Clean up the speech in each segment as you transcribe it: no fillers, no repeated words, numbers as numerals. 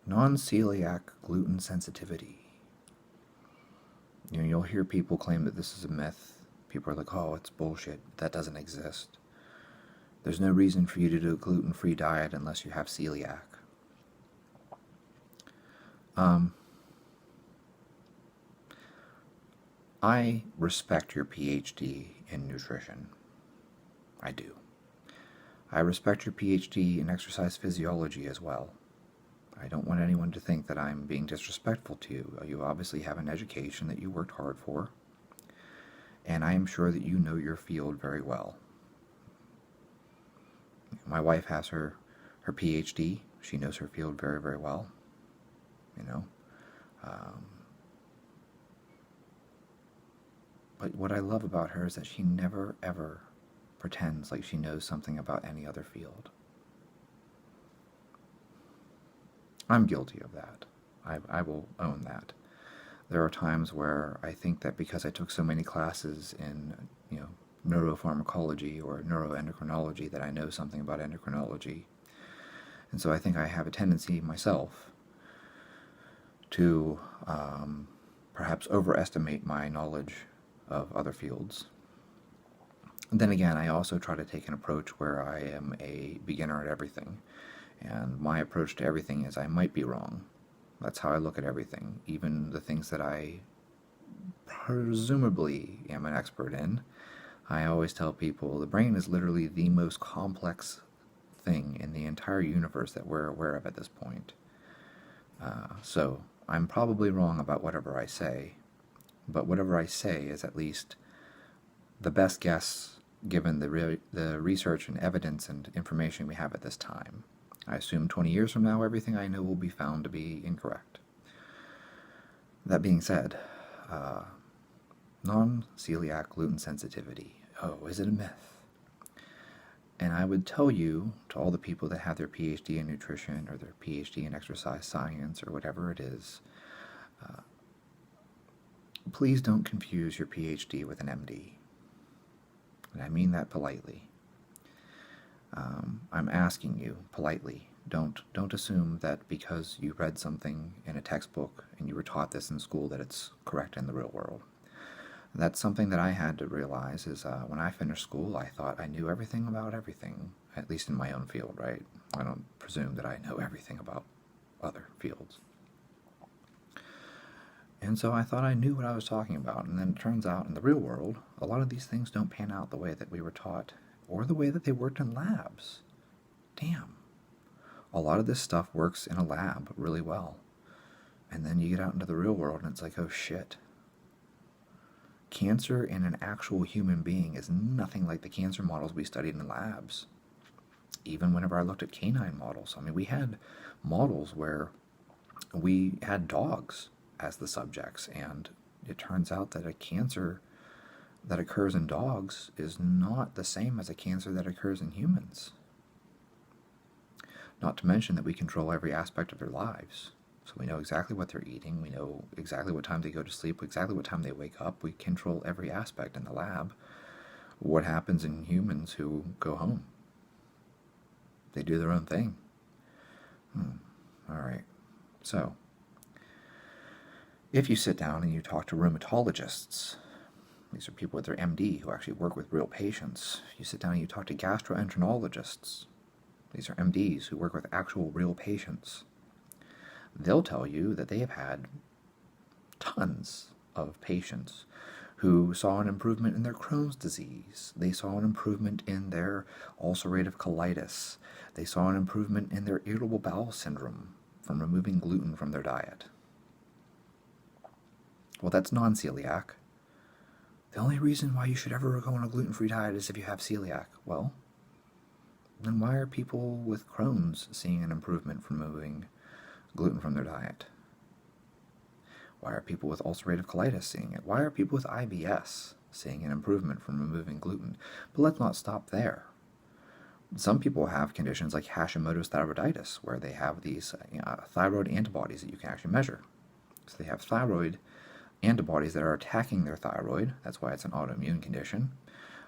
Non-celiac gluten sensitivity. You'll hear people claim that this is a myth. People are like, oh, it's bullshit. That doesn't exist. There's no reason for you to do a gluten-free diet unless you have celiac. I respect your PhD in nutrition. I do. I respect your PhD in exercise physiology as well. I don't want anyone to think that I'm being disrespectful to you. You obviously have an education that you worked hard for, and I am sure that you know your field very well. My wife has her PhD. She knows her field very, very well. But what I love about her is that she never, ever pretends like she knows something about any other field. I'm guilty of that. I will own that. There are times where I think that because I took so many classes in, neuropharmacology or neuroendocrinology that I know something about endocrinology. And so I think I have a tendency myself to perhaps overestimate my knowledge of other fields. And then again, I also try to take an approach where I am a beginner at everything. And my approach to everything is I might be wrong. That's how I look at everything. Even the things that I presumably am an expert in, I always tell people the brain is literally the most complex thing in the entire universe that we're aware of at this point. So I'm probably wrong about whatever I say, but whatever I say is at least the best guess given the research and evidence and information we have at this time. I assume 20 years from now, everything I know will be found to be incorrect. That being said, non-celiac gluten sensitivity. Oh, is it a myth? And I would tell you, to all the people that have their PhD in nutrition or their PhD in exercise science or whatever it is, please don't confuse your PhD with an MD. And I mean that politely. I'm asking you politely, don't assume that because you read something in a textbook and you were taught this in school that it's correct in the real world. That's something that I had to realize is when I finished school, I thought I knew everything about everything, at least in my own field, right? I don't presume that I know everything about other fields. And so I thought I knew what I was talking about, and then it turns out in the real world, a lot of these things don't pan out the way that we were taught, or the way that they worked in labs. Damn. A lot of this stuff works in a lab really well. And then you get out into the real world and it's like, oh shit. Cancer in an actual human being is nothing like the cancer models we studied in labs. Even whenever I looked at canine models, I mean, we had models where we had dogs as the subjects, and it turns out that a cancer that occurs in dogs is not the same as a cancer that occurs in humans. Not to mention that we control every aspect of their lives. So we know exactly what they're eating, we know exactly what time they go to sleep, exactly what time they wake up. We control every aspect in the lab. What happens in humans who go home? They do their own thing. All right. So, if you sit down and you talk to rheumatologists, these are people with their MD who actually work with real patients. You sit down and you talk to gastroenterologists. These are MDs who work with actual real patients. They'll tell you that they have had tons of patients who saw an improvement in their Crohn's disease. They saw an improvement in their ulcerative colitis. They saw an improvement in their irritable bowel syndrome from removing gluten from their diet. Well, that's non-celiac. The only reason why you should ever go on a gluten-free diet is if you have celiac. Well, then why are people with Crohn's seeing an improvement from removing gluten from their diet? Why are people with ulcerative colitis seeing it? Why are people with IBS seeing an improvement from removing gluten? But let's not stop there. Some people have conditions like Hashimoto's thyroiditis, where they have these thyroid antibodies that you can actually measure. So they have thyroid antibodies that are attacking their thyroid. That's why it's an autoimmune condition.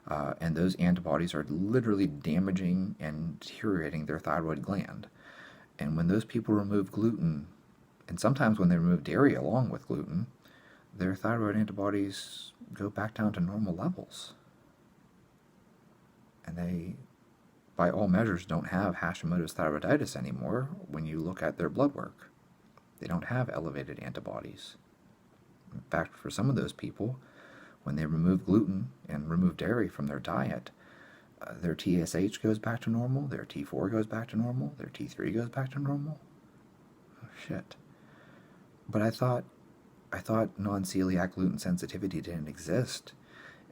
And those antibodies are literally damaging and deteriorating their thyroid gland. And when those people remove gluten, and sometimes when they remove dairy along with gluten, their thyroid antibodies go back down to normal levels. And they, by all measures, don't have Hashimoto's thyroiditis anymore when you look at their blood work. They don't have elevated antibodies. In fact, for some of those people, when they remove gluten and remove dairy from their diet, their TSH goes back to normal, their T4 goes back to normal, their T3 goes back to normal. Oh, shit. But I thought non-celiac gluten sensitivity didn't exist,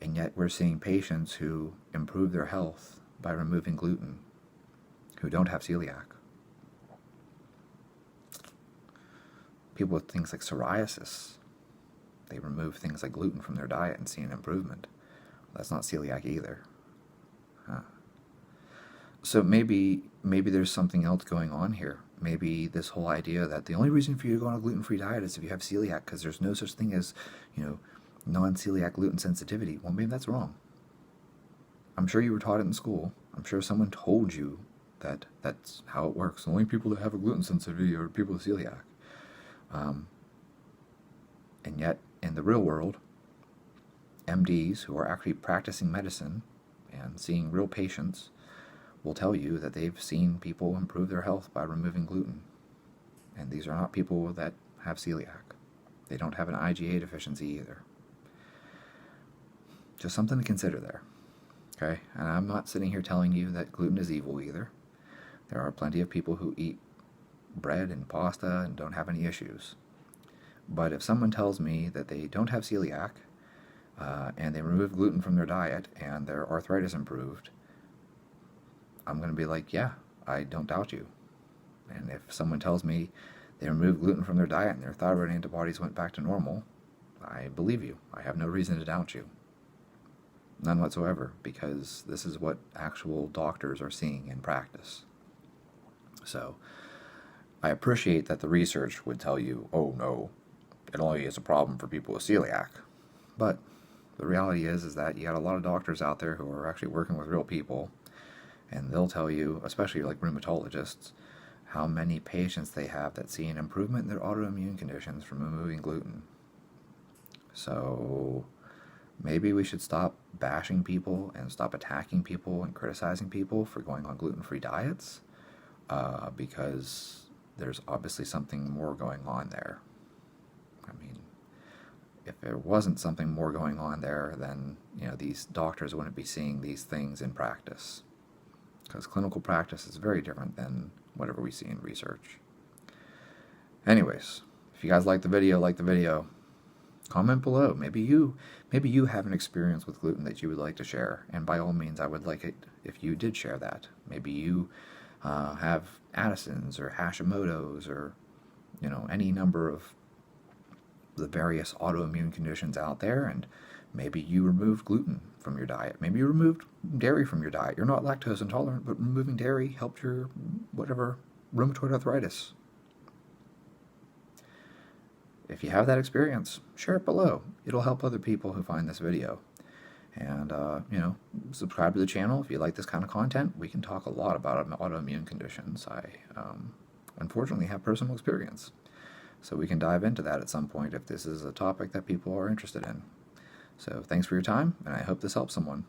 and yet we're seeing patients who improve their health by removing gluten who don't have celiac. People with things like psoriasis, they remove things like gluten from their diet and see an improvement. That's not celiac either. Huh. So maybe there's something else going on here. Maybe this whole idea that the only reason for you to go on a gluten-free diet is if you have celiac, because there's no such thing as, non-celiac gluten sensitivity. Well, maybe that's wrong. I'm sure you were taught it in school. I'm sure someone told you that that's how it works. The only people that have a gluten sensitivity are people with celiac. And yet, in the real world, MDs who are actually practicing medicine and seeing real patients will tell you that they've seen people improve their health by removing gluten. And these are not people that have celiac. They don't have an IgA deficiency either. Just something to consider there. Okay? And I'm not sitting here telling you that gluten is evil either. There are plenty of people who eat bread and pasta and don't have any issues. But if someone tells me that they don't have celiac and they remove gluten from their diet and their arthritis improved, I'm going to be like, yeah, I don't doubt you. And if someone tells me they removed gluten from their diet and their thyroid antibodies went back to normal, I believe you. I have no reason to doubt you. None whatsoever, because this is what actual doctors are seeing in practice. So I appreciate that the research would tell you, oh no, it only is a problem for people with celiac. But the reality is that you got a lot of doctors out there who are actually working with real people, and they'll tell you, especially like rheumatologists, how many patients they have that see an improvement in their autoimmune conditions from removing gluten. So maybe we should stop bashing people and stop attacking people and criticizing people for going on gluten-free diets, because there's obviously something more going on there. I mean, if there wasn't something more going on there, then these doctors wouldn't be seeing these things in practice, because clinical practice is very different than whatever we see in research. Anyways, if you guys like the video, comment below. Maybe you have an experience with gluten that you would like to share, and by all means, I would like it if you did share that. Maybe you have Addison's or Hashimoto's or any number of the various autoimmune conditions out there, and maybe you removed gluten from your diet. Maybe you removed dairy from your diet. You're not lactose intolerant, but removing dairy helped your whatever rheumatoid arthritis. If you have that experience, share it below. It'll help other people who find this video. And, subscribe to the channel if you like this kind of content. We can talk a lot about autoimmune conditions. I, unfortunately, have personal experience. So we can dive into that at some point if this is a topic that people are interested in. So thanks for your time, and I hope this helps someone.